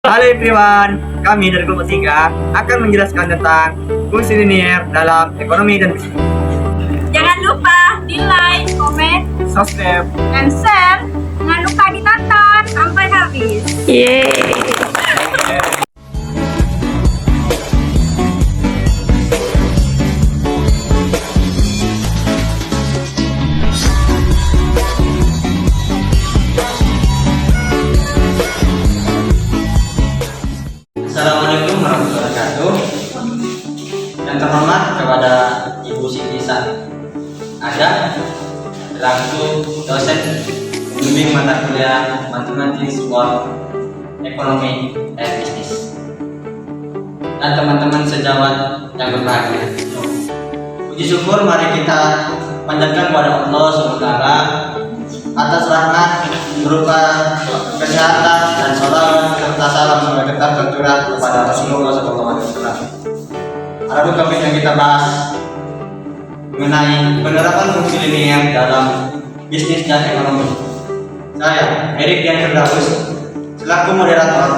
Halo everyone, kami dari kelompok 3 akan menjelaskan tentang fungsi linier dalam ekonomi dan bisnis. Jangan lupa di like, komen, Subscribe. dan share. Jangan lupa ditonton sampai habis. Yeay. Assalamualaikum warahmatullahi wabarakatuh. Yang terhormat kepada Ibu Siti Ada selaku dosen pembimbing mata kuliah Matematik World Ekonomi dan Bisnis, dan teman-teman sejawat yang berbahagia. Puji syukur mari kita panjatkan kepada Allah SWT atas rahmat berupa kesehatan dan sholawat serta salam semoga tetap tercurah kepada Rasulullah SAW. Adapun topik yang kita bahas mengenai penerapan fungsi linier dalam bisnis dan ekonomi. Saya, Erik Dian Firdaus, selaku moderator,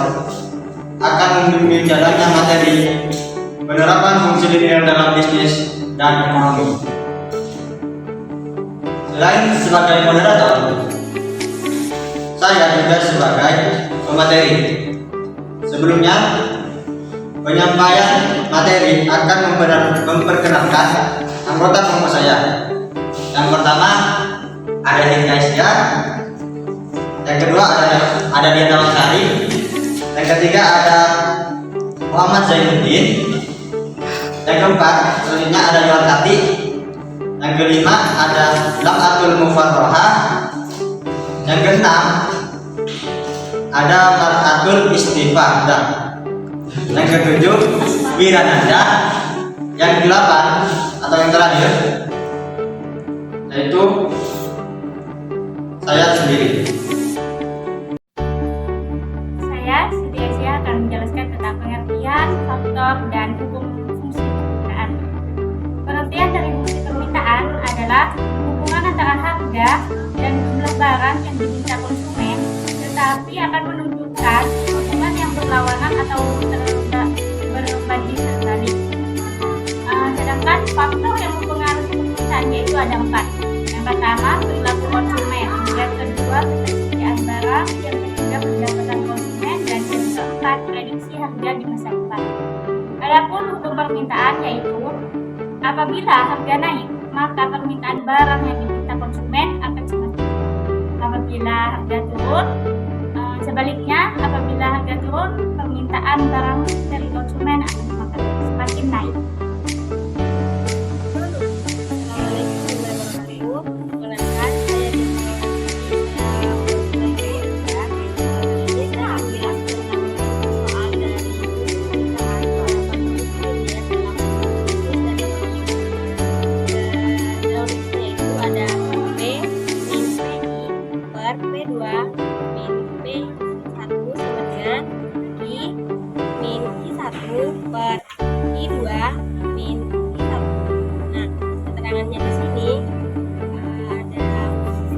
akan membimbing jalannya materi penerapan fungsi linier dalam bisnis dan ekonomi. Selain sebagai moderator, saya juga sebagai pemateri. Sebelumnya, penyampaian materi akan memperkenalkan anggota kelompok saya. Yang pertama ada Hinda Isya, yang kedua ada Diana Maksari, yang ketiga ada Muhammad Zainuddin, yang keempat selanjutnya ada Yohan Tati, yang kelima ada Lamatul Mufarroha, yang keenam ada Mar'atul Istifadah, yang ketujuh Wirananda, yang kedelapan atau yang terakhir yaitu saya sendiri. Saya, Siti Aisyah, akan menjelaskan tentang pengertian, faktor, dan hukum fungsi permintaan. Pengertian dari fungsi permintaan adalah hubungan antara harga dan jumlah barang yang diminta konsumen, tetapi akan menunjukkan hubungan yang berlawanan atau berbanding terbalik. Sedangkan faktor yang mempengaruhi permintaan yaitu ada 4. Yang pertama, perilaku konsumen. Yang kedua, ketersediaan barang. Yang ketiga, pendapatan konsumen. Dan yang keempat, prediksi harga di masa depan. Adapun hukum permintaan yaitu apabila harga naik, maka permintaan barang yang diminta konsumen akan semakin tinggi. Apabila harga turun, sebaliknya apabila harga turun, permintaan barang dari konsumen akan semakin naik.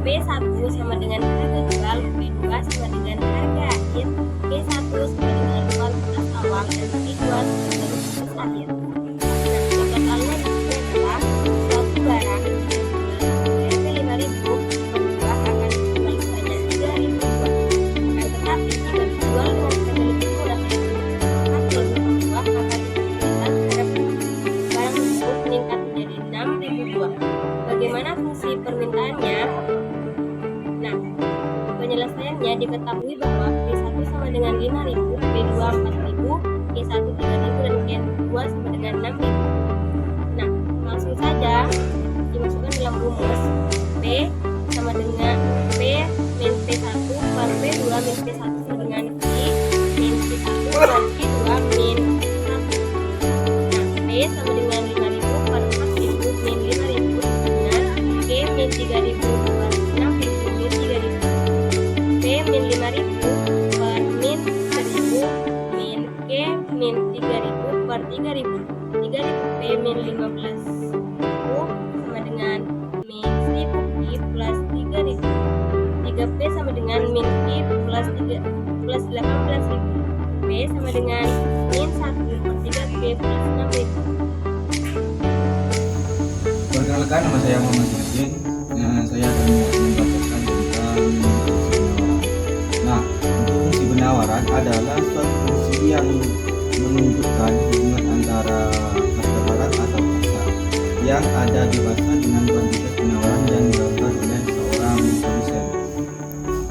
P1 sama dengan harga jual, P2 sama dengan harga akhir, P1 sama dengan kuantitas awal, dan P2 sama dengan kuantitas akhir. Nah, totalnya di sini adalah suatu barang harga 5.000, penjual akan dijual sebanyak 3.000. Tetapi jika dijual dengan harga lebih murah hasil buah, maka dikemungkinan harga barang tersebut meningkat menjadi 6.000 buah. Bagaimana fungsi permintaannya? Nah, penyelesaiannya diketahui bahwa P1 sama dengan 5.000, P2 4.000, P1 3.000, dan P2 sama dengan 6.000. Nah, langsung saja dimasukkan dalam rumus. P sama dengan P min P1 per P2 min P1 sama dengan P min P1 per P2 min 1. Nah, P sama dengan 5.000 per 4.000 min 5.000 dengan P min 3.000 per 6.000 min 3.000. P min 5.000 per min 1.000 min K min 3.000 per 3.000. 3.000 P min 15.000 sama dengan min 1.000 I plus 3.000. 3P sama dengan min I plus 18.000. sama dengan min 1 per 3P plus 6.000. Perkenalkan, nama saya Muhammad Sidin. Saya akan membacakan tentang fungsi penawaran. Nah, fungsi penawaran adalah suatu fungsi yang menunjukkan hubungan antara harga barang atau jasa yang ada di pasar dengan kuantitas penawaran yang dilakukan oleh seorang produsen.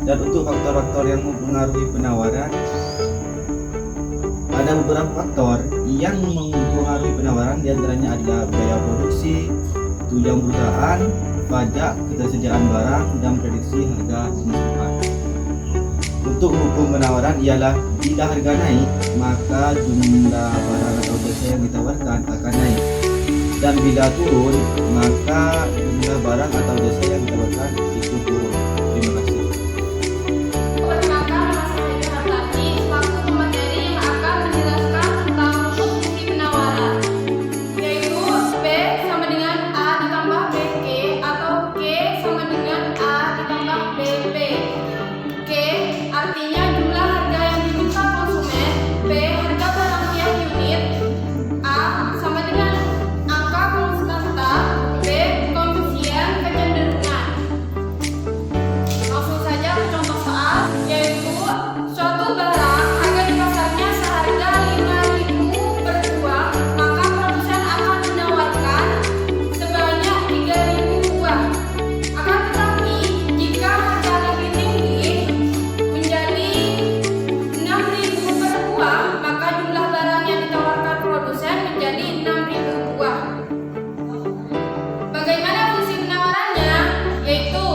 Dan untuk faktor-faktor yang mempengaruhi penawaran, ada beberapa faktor yang mempengaruhi penawaran, diantaranya adalah biaya produksi, tunjangan perusahaan, pajak, ketersediaan barang, dan prediksi harga pemasukan. Untuk hukum penawaran ialah bila harga naik, maka jumlah barang atau jasa yang ditawarkan akan naik, dan bila turun, maka jumlah barang atau jasa yang ditawarkan ikut turun. Terima kasih. Perkenalkan, nama saya Hartati, selaku pemateri yang akan menjelaskan tentang fungsi penawaran, yaitu P sama dengan A ditambah BQ atau Q sama dengan A ditambah BP. Q artinya jumlah harga yang diminta konsumen, B harga barang tiap unit, A sama dengan angka konstanta, B koefisien kecenderungan. Langsung saja ke contoh soal, yaitu suatu barang harga di pasarnya seharga 5.000 per buah, maka produsen akan menawarkan sebanyak 3.000 buah. Akan tetapi jika harga lebih tinggi menjadi 6.000 per buah, maka jumlah barang yang ditawarkan produsen menjadi 6.000 buah. Bagaimana fungsi penawarannya? Yaitu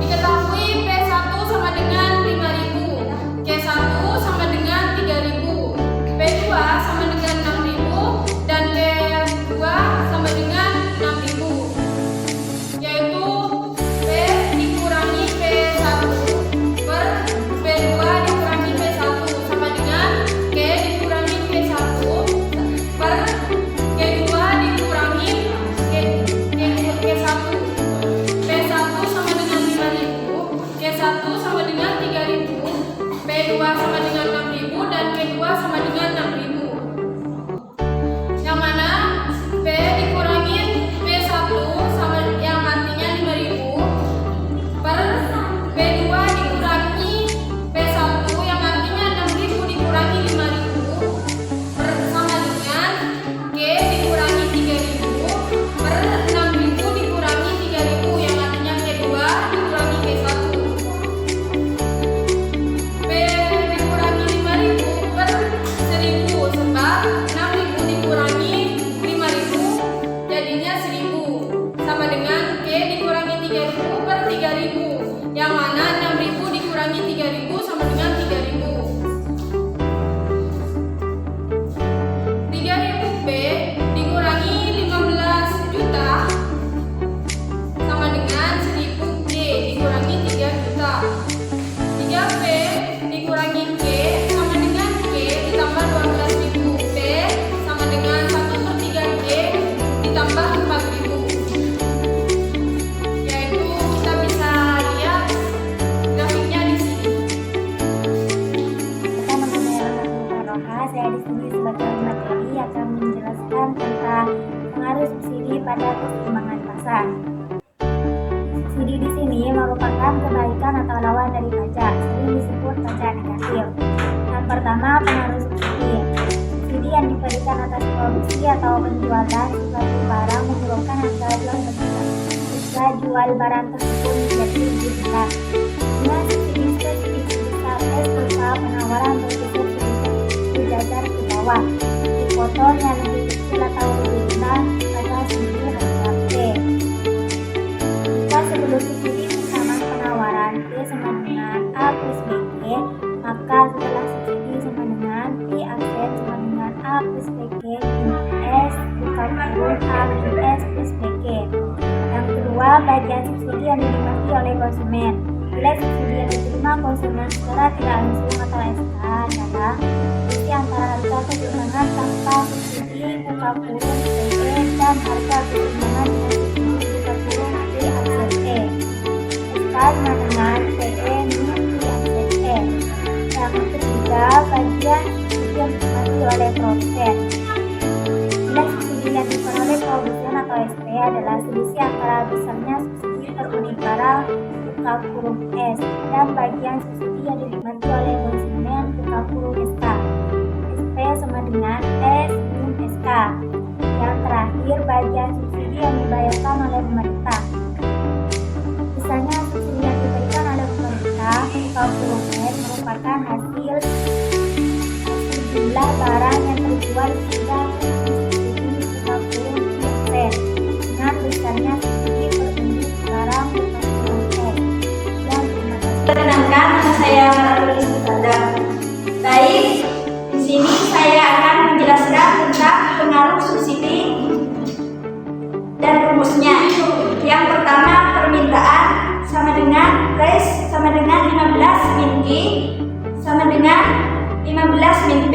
diketahui P1 sama dengan 5.000, Q1 sama dengan 3.000, P2 sama dengan 6.000, dan P2 sama dengan 6.000. Yaitu P dikurangi P1 per P2 dikurangi P1 sama dengan Q dikurangi P1 per Q2 dikurangi Q1. P1 sama dengan 5.000, Q1 sama dengan 3.000, P2 sama dengan 6.000, dan Q2 sama dengan 6.000. Yang mana P dikurangin P1 sama yang artinya 5.000 per P2 dikurangi P1 yang artinya 6.000 dikurangi 5.000 per sama dengan Q dikurangi 3.000 per 6.000 dikurangi 3.000 yang artinya Q2 dikurangi Q1. P dikurangi 5.000 per 1.000 sebab 6.000 dikurangi 5.000 jadinya 1.000 sama dengan Q dikurangi 3.000 per 3.000 yang mana 6.000 dikurangi 3.000 sama dengan 3.000. 3.000 P dikurangi 15 juta sama dengan 1.000 J dikurangi 3 juta. 3P dikurangi Q sama dengan Q ditambah 12.000, P sama dengan 1 per 3J ditambah 4.000. Yaitu kita bisa lihat grafiknya di sini. Nama saya Roha. Saya di sini sebagai materi akan menjelaskan tentang pengaruh subsidi pada keseimbangan pasar. Subsidi di sini merupakan kebaikan atau lawan dari pajak, sering disebut pajak negatif. Yang pertama, pengaruh subsidi. Subsidi yang diberikan atas produksi atau penjualan suatu barang menyebabkan harga jual barang tersebut menjadi lebih rendah. Dengan subsidi sebesar S berupa penawaran berikut sejajar ke bawah, dipotong yang lebih kecil atau lebih rendah pada subsidi harga P. Jika sebelum subsidi bersama penawaran P sama dengan A plus BQ, maka setelah subsidi sama dengan P aksen sama dengan A plus BQ minus S bukan turun A minus S plus BQ. Yang kedua, bagian subsidi yang dinikmati oleh konsumen. Bila subsidi yang diterima konsumen secara tidak langsung atau SK adalah selisih antara harga keseimbangan tanpa subsidi buka kurung PE dan harga keseimbangan dengan subsidi buka kurung P aksen E. SK sama dengan PE minus P aksen E. Yang ketiga, ada bagian subsidi yang dinikmati oleh produsen. Nilai subsidi yang diperoleh produsen atau SP adalah selisih antara besarnya subsidi per unit barang (S) dan bagian subsidi yang dinikmati oleh konsumen (SK). SP sama dengan S min SK. Yang terakhir, bagian subsidi yang dibayarkan oleh pemerintah. Misalnya, subsidi yang diberikan oleh pemerintah (S) merupakan hasil jumlah barang yang terjual hingga subsidi 50% dengan besarnya subsidi per unit barang (S). Perkenalkan, nama saya Ratulis Sutanda. Baik, di sini saya akan menjelaskan tentang pengaruh subsidi dan rumusnya. Yang pertama, permintaan sama dengan price sama dengan 15 min Q sama dengan 15 min P.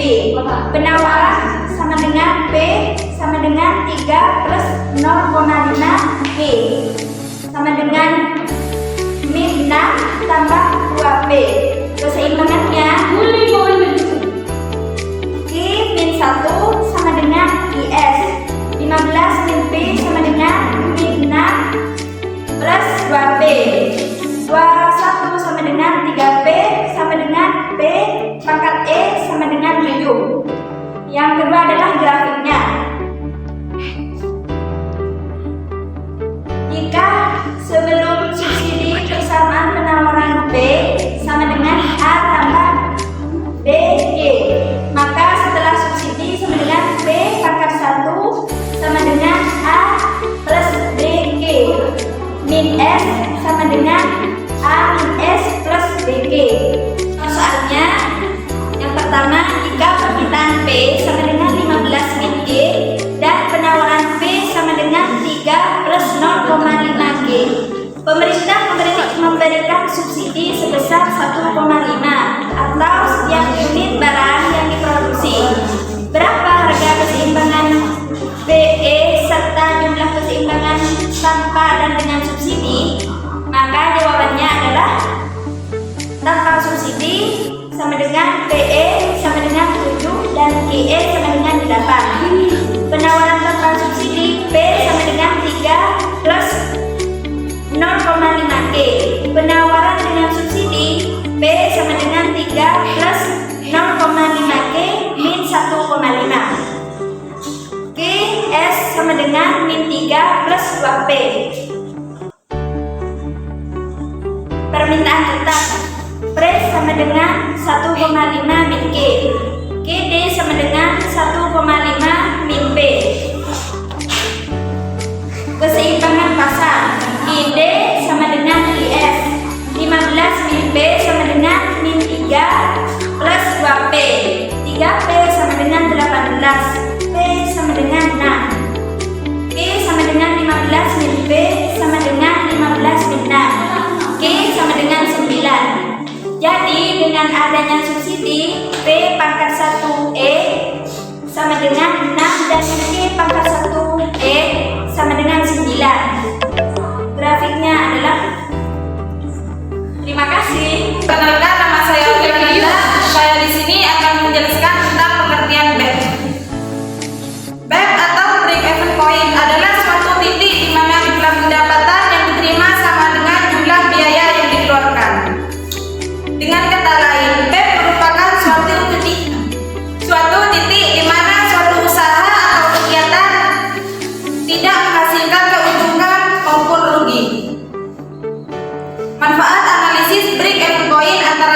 Penawaran sama dengan P sama dengan 3 plus 0,5 Q sama dengan min 6 tambah 2P. Keseimbangannya Q min 1 sama dengan IS. 15 min P sama dengan min 6 plus 2P. 21 sama dengan 3P sama dengan P pangkat E sama dengan 7. Yang kedua adalah grafiknya. Jika sebelum subsidi persamaan penawaran B sama dengan A tambah BG, maka setelah subsidi sama dengan B pangkat 1 sama dengan A plus BG min S sama dengan A min S plus BG. Soalnya yang pertama, jika permintaan P sama dengan 15 min G dan penawaran P sama dengan 3 plus 0,5 G, pemerintah memberikan subsidi sebesar 1,5 atau setiap unit barang yang diproduksi. Berapa harga keseimbangan BE serta jumlah keseimbangan tanpa dan dengan subsidi? Maka jawabannya adalah tanpa subsidi sama dengan PE sama dengan 7 dan QE sama dengan 8. Penawaran tanpa subsidi P sama dengan 3 plus 0,5 K. Penawaran dengan subsidi P sama dengan 3 plus 0,5 K min 1,5. K S sama dengan min 3 plus 2P. Permintaan tetap price sama dengan 1,5 min K. KD sama dengan 1,5 min P. Keseimbangan pasar KD sama dengan IS. 15 min P sama dengan min 3 plus 2P. 3P sama dengan 18. P sama dengan 6. P sama dengan 15 min P sama dengan 15 min 6. K sama dengan 9. Jadi dengan adanya subsidi P pangkat 1E sama dengan 6 dan K pangkat 1E sama dengan 9. Grafiknya adalah. Terima kasih. Perkenalkan, nama saya Okilananda. Saya di sini akan menjelaskan tentang pengertian BEP. BEP atau break even point adalah suatu titik di mana jumlah pendapatan yang diterima sama dengan jumlah biaya yang dikeluarkan. Dengan kata lain, BEP merupakan suatu titik di mana suatu usaha atau kegiatan tidak menghasilkan keuntungan maupun rugi. Manfaat analisis break even point antara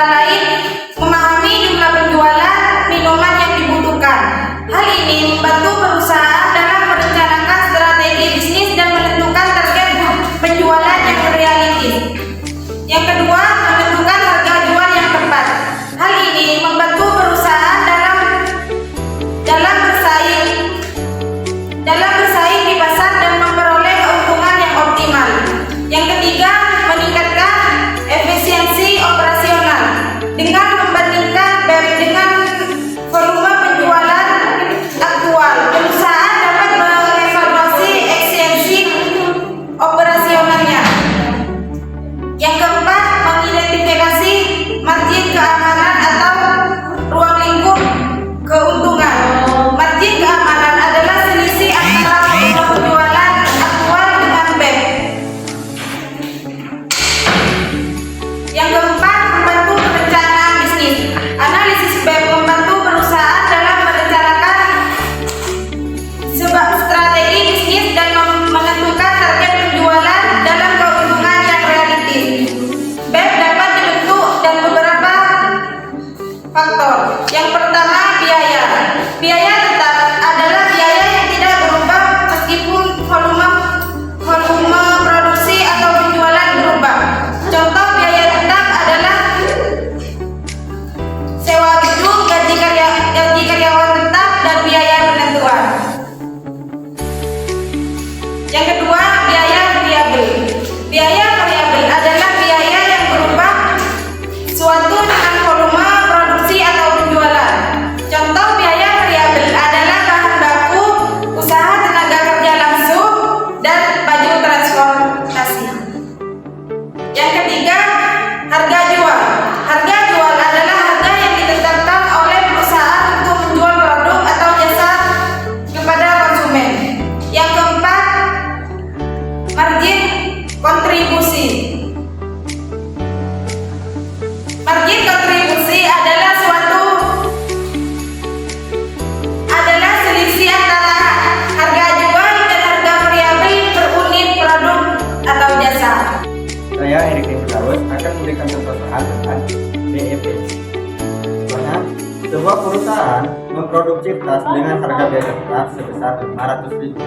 perusahaan memproduksi tas dengan harga biaya tetap sebesar 500.000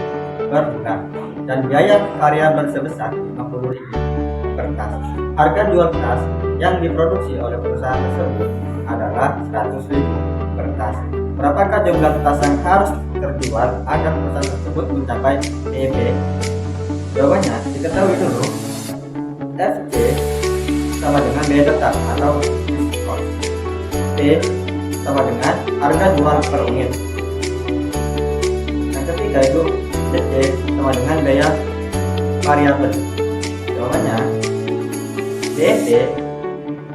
per bulan dan biaya variabel sebesar 50.000 per tas. Harga jual tas yang diproduksi oleh perusahaan tersebut adalah 100.000 per tas. Berapakah jumlah tas yang harus terjual agar perusahaan tersebut mencapai PEB? Jawabannya diketahui dulu. FC sama dengan biaya tetap atau fixed cost. P sama dengan harga jual per unit. Yang ketiga itu DC sama dengan biaya variabel. Jawabannya DP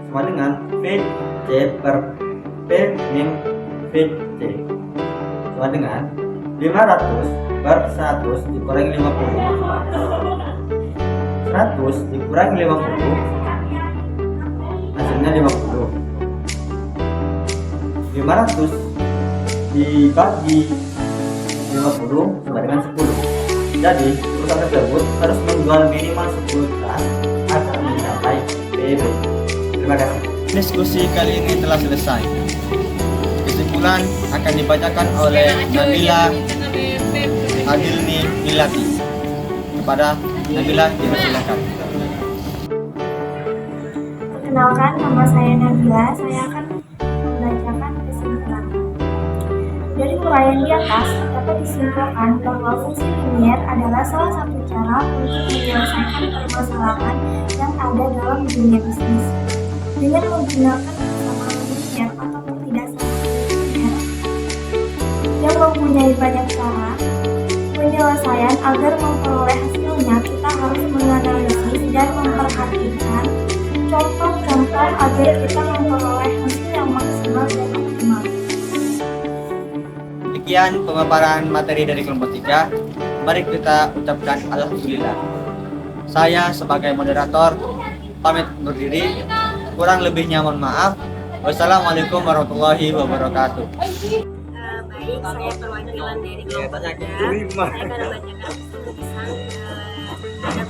sama dengan VC per P min VC sama dengan 500 per 100 dikurangi 50. 100 dikurangi 50 hasilnya 50. 500 dibagi 50 sama dengan 10. Jadi perusahaan tersebut harus menjual minimal 10 tas agar mencapai PEB. Terima kasih. Diskusi kali ini telah selesai. Kesimpulan akan dibacakan oleh Nabila Adilni Milati. Kepada Nabila, dipersilakan. Perkenalkan, nama saya Nabila. Saya akan membacakan kesimpulan. Dari uraian di atas, dapat disimpulkan bahwa fungsi linier adalah salah satu cara untuk menyelesaikan permasalahan yang ada dalam dunia bisnis. Dengan menggunakan persamaan linier ataupun tidak sama linier yang mempunyai banyak cara penyelesaian, agar memperoleh hasilnya kita harus menganalisis dan memperhatikan contoh-contoh agar kita memperoleh hasil yang maksimal dan optimal. Demikian pemaparan materi dari kelompok 3. Mari kita ucapkan alhamdulillah. Saya sebagai moderator pamit undur diri. Kurang lebihnya mohon maaf. Wassalamualaikum warahmatullahi wabarakatuh. Baik, saya perwakilan dari kelompok 3. Saya akan membacakan tulisan terhadap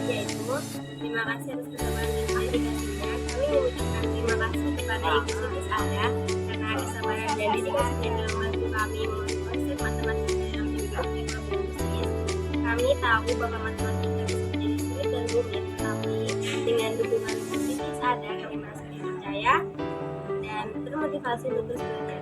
yaitu terima kasih atas kesabaran dan dedikasinya. Kami mengucapkan terima kasih kepada Ibu Siti Sada karena kesabaran dan dedikasinya dalam membantu kami membangun konsep matematika yang juga tema bisnis. Kami tahu bahwa matematika bisa menjadi sulit dan rumit, tapi dengan dukungan Ibu Siti Sada kami merasa dipercaya dan termotivasi untuk terus belajar.